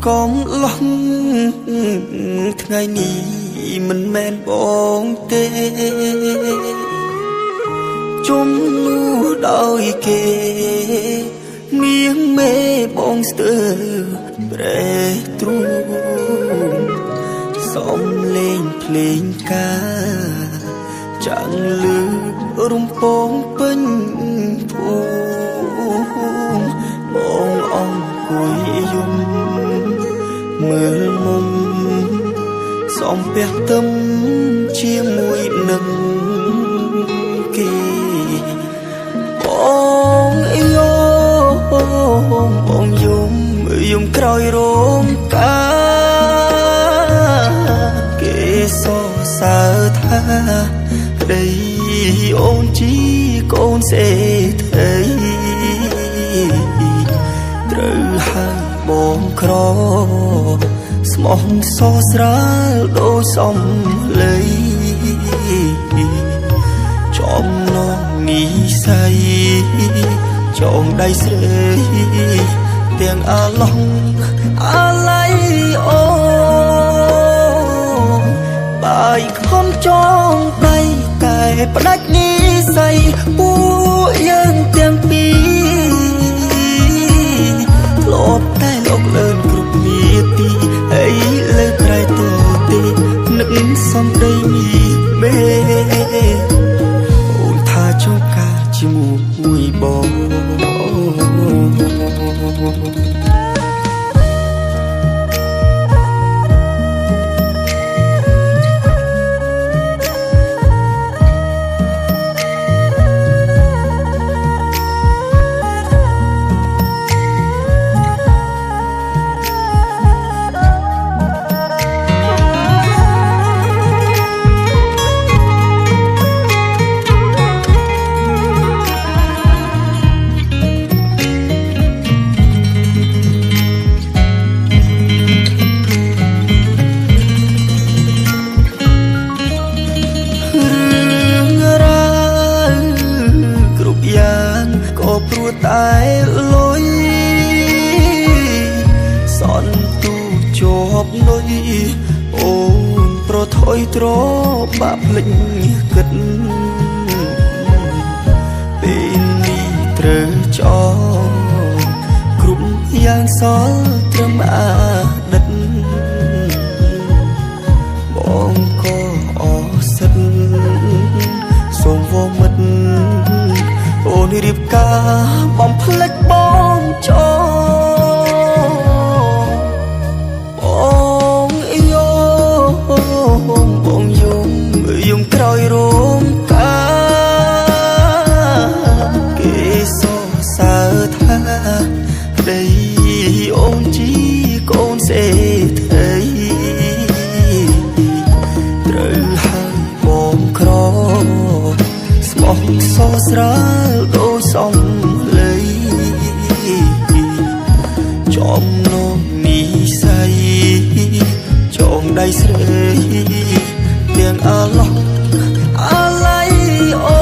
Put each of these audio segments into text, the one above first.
កុំឡោះថ្ងៃនេះមិនមែនបងទេជុំនោះដោយគេមៀងមេបងស្ទើប្រែទ្រូងសំលេងភ្លេងការចាំងលឺរំពងពេញភូមិបងអង្គុយយំមើលមុំសំពះទឹមជាមួយនឹងគេបងយោបងយំក្រោយរោងការគេសរសើរថាប្តីអូនជីកូនសេដ្ឋីត្រូវហើយបងក្រស្មោះសរស្រាលដូចសំឡីចំណងនិស័យចងដៃស្រីទាំងអាឡងអាឡៃអូបាយខំចងដៃតែផ្ដាច់និស័យពួកយើងទាំងពីរធ្លាប់តែលោកលើនគ្រប់នាទីហើយលើក្រៃតទេនឹកសំដីនេះមេអូនថាចង់ការជាមួយបងព្រោះតែលុយសន់ទូជាប់លុយអូនប្រថុយទ្របាក់ភ្លេចគិតពេលនេះត្រូវចោលគ្រប់យ៉ាងសល់ត្រឹមអាដិតបងក៏អសិតសូមវមិត្តអូនរៀបការបំភ្លេចបងចោបងយោបងយំក្រោយរោងការគេសរសើរថាប្តីអូនជីកូនសេដ្ឋីត្រូវហើយបងក្រស្មោះសរស្រាលដូចសំឡីចំណងនិស័យចងដៃស្រីទាំងអាឡងអាឡៃអូ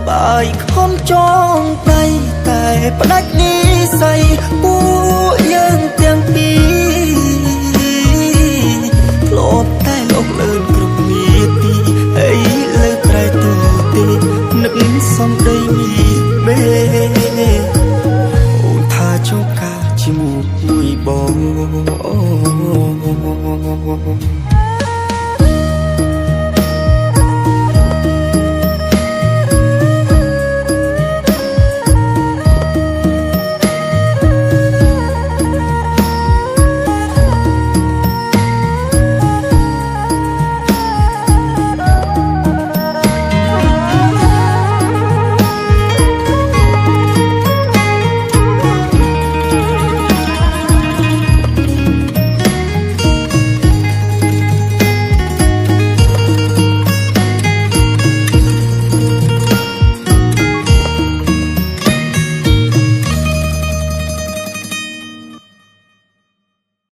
បាយខំចងដៃតែផ្ដាច់និស័យពួក